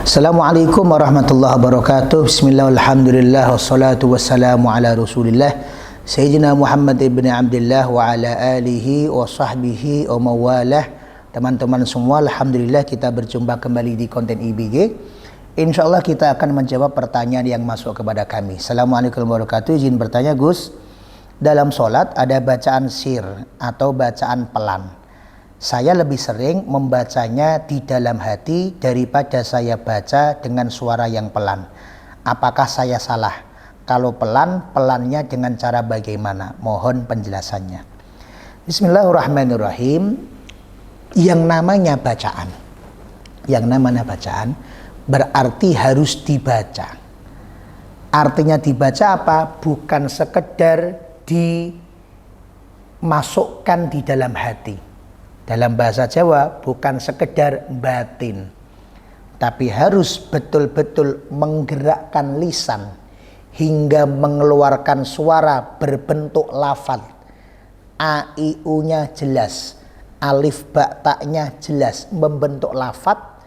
Assalamualaikum warahmatullahi wabarakatuh. Bismillah, alhamdulillah, wassalatu wassalamu ala rasulillah Sayyidina Muhammad ibn Abdullah wa ala alihi wa sahbihi wa mawalah. Teman-teman semua, alhamdulillah kita berjumpa kembali di konten IBG. InsyaAllah kita akan menjawab pertanyaan yang masuk kepada kami. Assalamualaikum warahmatullahi wabarakatuh. Izin bertanya Gus, dalam sholat ada bacaan sir atau bacaan pelan. Saya lebih sering membacanya di dalam hati daripada saya baca dengan suara yang pelan. Apakah saya salah? Kalau pelan, pelannya dengan cara bagaimana? Mohon penjelasannya. Bismillahirrahmanirrahim. Yang namanya bacaan berarti harus dibaca. Artinya dibaca apa? Bukan sekedar dimasukkan di dalam hati. Dalam bahasa Jawa bukan sekedar batin, tapi harus betul-betul menggerakkan lisan hingga mengeluarkan suara berbentuk lafaz. A, I, U-nya jelas, alif, ba, ta-nya jelas, membentuk lafaz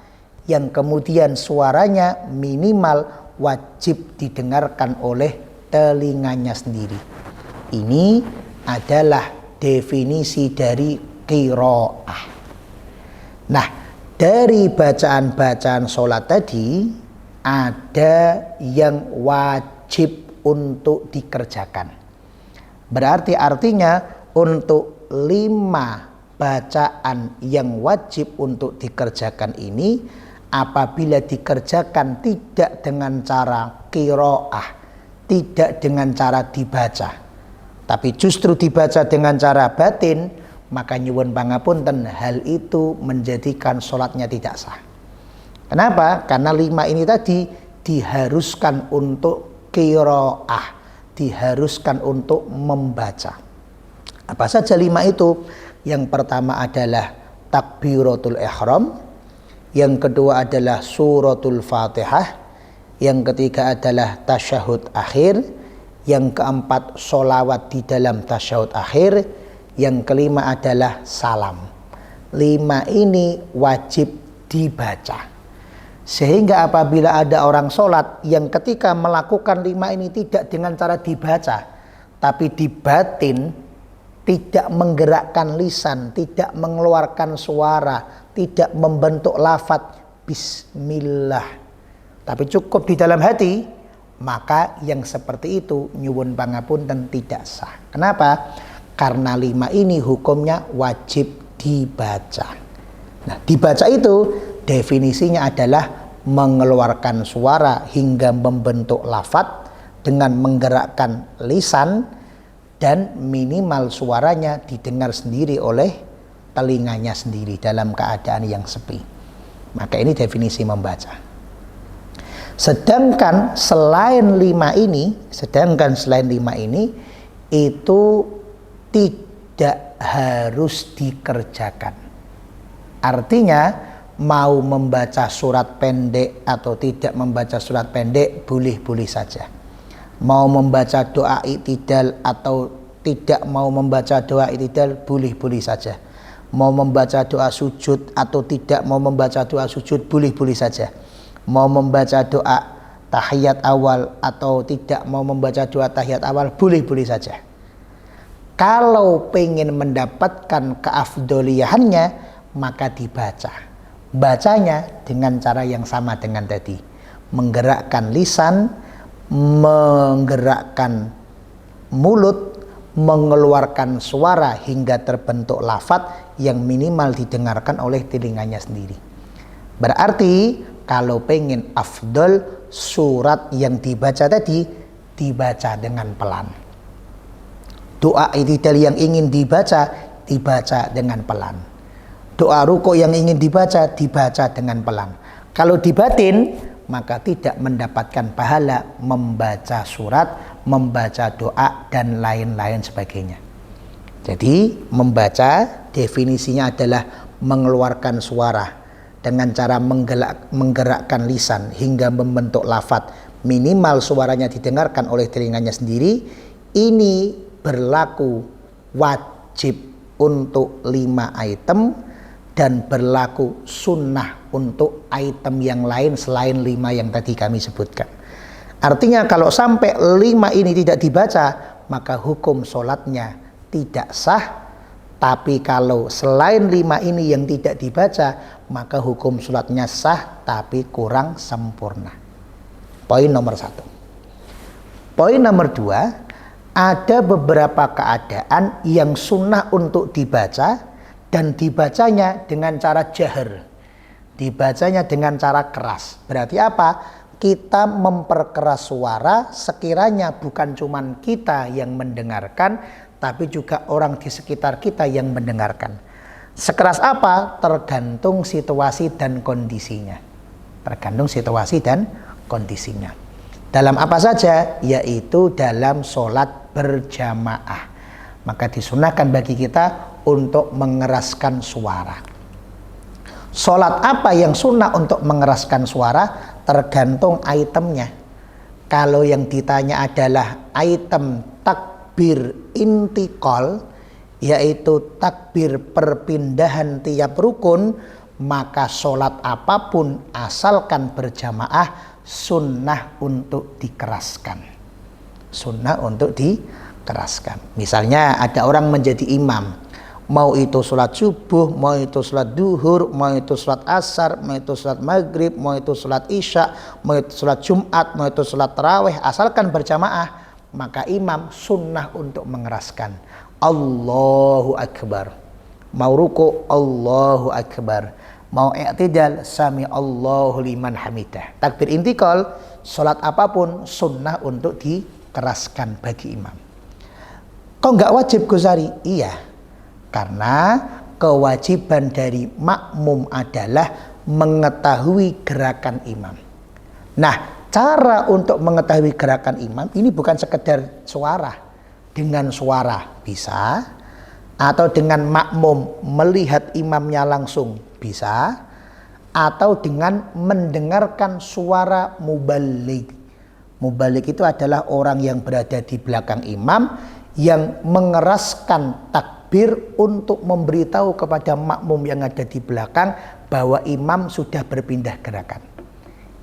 yang kemudian suaranya minimal wajib didengarkan oleh telinganya sendiri. Ini adalah definisi dari qiraah. Nah, dari bacaan-bacaan sholat tadi ada yang wajib untuk dikerjakan. Berarti artinya untuk 5 bacaan yang wajib untuk dikerjakan ini, apabila dikerjakan tidak dengan cara qiraah, tidak dengan cara dibaca, tapi justru dibaca dengan cara batin, maka nyuwun pangapunten, hal itu menjadikan sholatnya tidak sah. Kenapa? Karena 5 ini tadi diharuskan untuk qiraah, diharuskan untuk membaca. Apa saja 5 itu? Yang pertama adalah takbiratul ihram, yang kedua adalah suratul fatihah, yang ketiga adalah tasyahud akhir, yang keempat sholawat di dalam tasyahud akhir, yang kelima adalah salam. 5 ini wajib dibaca. Sehingga apabila ada orang sholat yang ketika melakukan 5 ini tidak dengan cara dibaca, tapi di batin, tidak menggerakkan lisan, tidak mengeluarkan suara, tidak membentuk lafaz bismillah, tapi cukup di dalam hati, maka yang seperti itu nyuwun pangapunten tidak sah. Kenapa? Karena 5 ini hukumnya wajib dibaca. Nah, dibaca itu definisinya adalah mengeluarkan suara hingga membentuk lafaz dengan menggerakkan lisan dan minimal suaranya didengar sendiri oleh telinganya sendiri dalam keadaan yang sepi. Maka ini definisi membaca. Sedangkan selain 5 ini itu tidak harus dikerjakan. Artinya mau membaca surat pendek atau tidak membaca surat pendek boleh-boleh saja. Mau membaca doa i'tidal atau tidak mau membaca doa i'tidal boleh-boleh saja. Mau membaca doa sujud atau tidak mau membaca doa sujud boleh-boleh saja. Mau membaca doa tahiyat awal atau tidak mau membaca doa tahiyat awal boleh-boleh saja. Kalau pengen mendapatkan keafdoliyahannya, maka dibaca. Bacanya dengan cara yang sama dengan tadi. Menggerakkan lisan, menggerakkan mulut, mengeluarkan suara hingga terbentuk lafaz yang minimal didengarkan oleh telinganya sendiri. Berarti kalau pengen afdol, surat yang dibaca tadi dibaca dengan pelan. Doa i'tidal yang ingin dibaca dengan pelan. Doa ruku yang ingin dibaca dengan pelan. Kalau dibatin, maka tidak mendapatkan pahala membaca surat, membaca doa, dan lain-lain sebagainya. Jadi membaca definisinya adalah mengeluarkan suara dengan cara menggerakkan lisan hingga membentuk lafaz, minimal suaranya didengarkan oleh telinganya sendiri. Ini berlaku wajib untuk 5 item dan berlaku sunnah untuk item yang lain selain 5 yang tadi kami sebutkan. Artinya kalau sampai 5 ini tidak dibaca, maka hukum sholatnya tidak sah. Tapi kalau selain 5 ini yang tidak dibaca, maka hukum sholatnya sah tapi kurang sempurna. Poin nomor 1. Poin nomor 2, ada beberapa keadaan yang sunnah untuk dibaca dan dibacanya dengan cara jahar, dibacanya dengan cara keras. Berarti apa? Kita memperkeras suara sekiranya bukan cuman kita yang mendengarkan, tapi juga orang di sekitar kita yang mendengarkan. Sekeras apa? Tergantung situasi dan kondisinya. Tergantung situasi dan kondisinya. Dalam apa saja? Yaitu dalam sholat berjamaah. Maka disunahkan bagi kita untuk mengeraskan suara. Sholat apa yang sunnah untuk mengeraskan suara? Tergantung itemnya. Kalau yang ditanya adalah item takbir intikal, yaitu takbir perpindahan tiap rukun, maka sholat apapun asalkan berjamaah sunnah untuk dikeraskan. Sunnah untuk dikeraskan. Misalnya ada orang menjadi imam, mau itu sholat subuh, mau itu sholat duhur, mau itu sholat asar, mau itu sholat maghrib, mau itu sholat isya, mau itu sholat jumat, mau itu sholat tarawih, asalkan berjamaah, maka imam sunnah untuk mengeraskan Allahu Akbar. Mau ruku Allahu Akbar, mau i'tidal sami Allahu liman hamidah. Takbir intikal, sholat apapun sunnah untuk dikeraskan bagi imam. Kok nggak wajib Ghazali? Iya, karena kewajiban dari makmum adalah mengetahui gerakan imam. Nah, cara untuk mengetahui gerakan imam ini bukan sekedar suara. Dengan suara bisa, atau dengan makmum melihat imamnya langsung bisa, atau dengan mendengarkan suara muballigh. Muballigh itu adalah orang yang berada di belakang imam yang mengeraskan takbir untuk memberitahu kepada makmum yang ada di belakang bahwa imam sudah berpindah gerakan.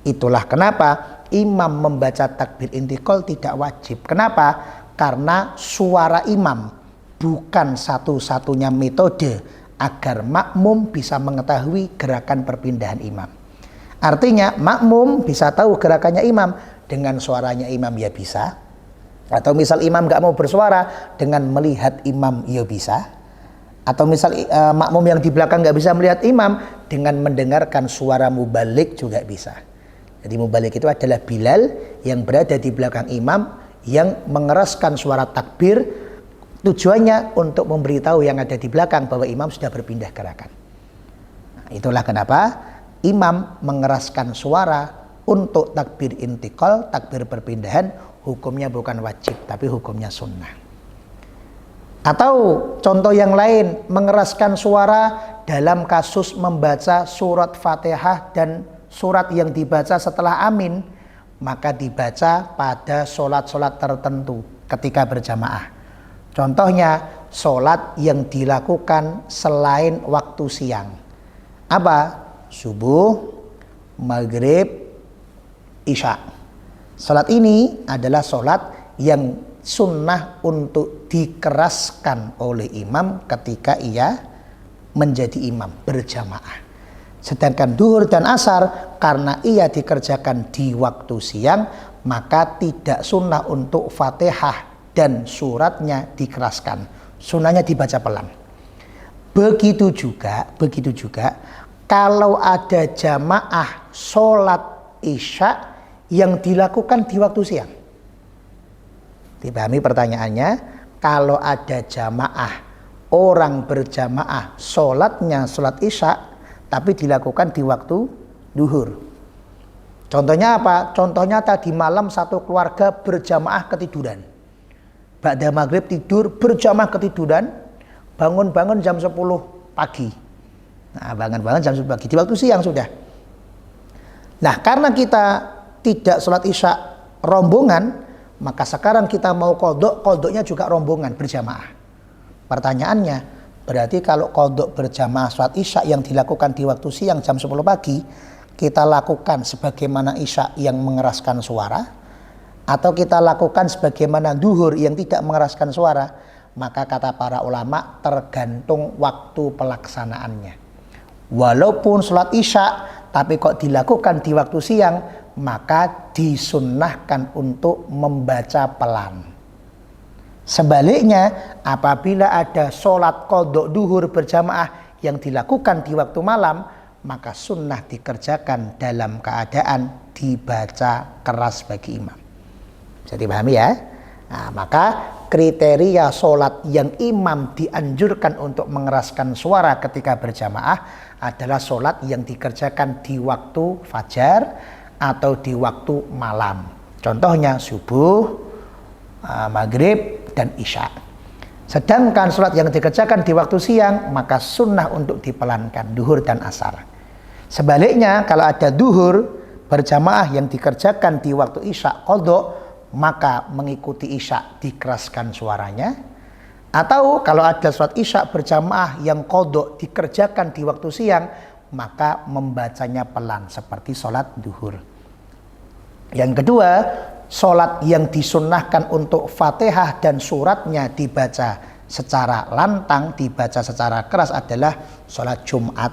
Itulah kenapa imam membaca takbir intikal tidak wajib. Kenapa? Karena suara imam bukan satu-satunya metode agar makmum bisa mengetahui gerakan perpindahan imam. Artinya makmum bisa tahu gerakannya imam dengan suaranya imam, ya bisa. Atau misal imam gak mau bersuara, dengan melihat imam ya bisa. Atau misal makmum yang di belakang gak bisa melihat imam, dengan mendengarkan suara muballigh juga bisa. Jadi muballigh itu adalah Bilal yang berada di belakang imam, yang mengeraskan suara takbir, tujuannya untuk memberitahu yang ada di belakang bahwa imam sudah berpindah gerakan. Nah, itulah kenapa imam mengeraskan suara untuk takbir intikal, takbir perpindahan, hukumnya bukan wajib tapi hukumnya sunnah. Atau contoh yang lain, mengeraskan suara dalam kasus membaca surat Fatihah dan surat yang dibaca setelah amin, maka dibaca pada sholat-sholat tertentu ketika berjamaah. Contohnya sholat yang dilakukan selain waktu siang. Apa? Subuh, maghrib, isya. Sholat ini adalah sholat yang sunnah untuk dikeraskan oleh imam ketika ia menjadi imam berjamaah. Sedangkan duhur dan asar karena ia dikerjakan di waktu siang, maka tidak sunnah untuk Fatihah dan suratnya dikeraskan. Sunnahnya dibaca pelan. Begitu juga kalau ada jamaah sholat isya yang dilakukan di waktu siang. Dipahami pertanyaannya? Kalau ada jamaah, orang berjamaah sholatnya sholat isya tapi dilakukan di waktu duhur. Contohnya apa? Contohnya tadi malam satu keluarga berjamaah ketiduran. Ba'da maghrib tidur, berjamaah ketiduran, bangun-bangun jam 10 pagi. Nah, bangun-bangun jam 10 pagi, di waktu siang sudah. Nah, karena kita tidak sholat isya rombongan, maka sekarang kita mau qodok, qodoknya juga rombongan berjamaah. Pertanyaannya, Berarti kalau qadha berjamaah sholat isya yang dilakukan di waktu siang jam 10 pagi, kita lakukan sebagaimana isya yang mengeraskan suara, atau kita lakukan sebagaimana duhur yang tidak mengeraskan suara, maka kata para ulama tergantung waktu pelaksanaannya. Walaupun sholat isya tapi kok dilakukan di waktu siang, maka disunnahkan untuk membaca pelan. Sebaliknya, apabila ada sholat qadha duhur berjamaah yang dilakukan di waktu malam, maka sunnah dikerjakan dalam keadaan dibaca keras bagi imam. Bisa dipahami ya? Nah, maka kriteria sholat yang imam dianjurkan untuk mengeraskan suara ketika berjamaah adalah sholat yang dikerjakan di waktu fajar atau di waktu malam. Contohnya subuh, maghrib, dan isya. Sedangkan sholat yang dikerjakan di waktu siang, maka sunnah untuk dipelankan, duhur dan asar. Sebaliknya, kalau ada duhur berjamaah yang dikerjakan di waktu isya qadha, maka mengikuti isya dikeraskan suaranya. Atau kalau ada sholat isya berjamaah yang qadha dikerjakan di waktu siang, maka membacanya pelan seperti sholat duhur. Yang kedua, sholat yang disunnahkan untuk Fatihah dan suratnya dibaca secara lantang, dibaca secara keras adalah sholat Jumat,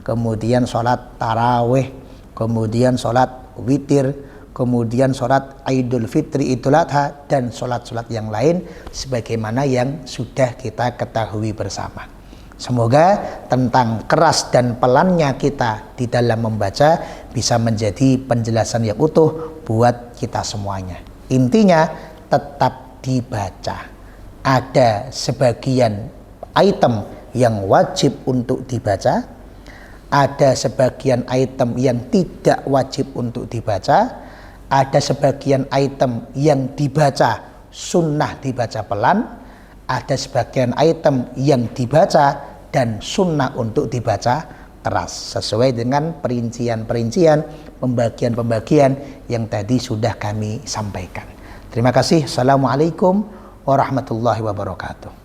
kemudian sholat tarawih, kemudian sholat witir, kemudian sholat Idul Fitri, Idul Adha, dan sholat-sholat yang lain sebagaimana yang sudah kita ketahui bersama. Semoga tentang keras dan pelannya kita di dalam membaca bisa menjadi penjelasan yang utuh buat kita semuanya. Intinya tetap dibaca. Ada sebagian item yang wajib untuk dibaca, ada sebagian item yang tidak wajib untuk dibaca, ada sebagian item yang dibaca sunnah dibaca pelan, ada sebagian item yang dibaca dan sunnah untuk dibaca keras sesuai dengan perincian-perincian, pembagian-pembagian yang tadi sudah kami sampaikan. Terima kasih. Assalamualaikum warahmatullahi wabarakatuh.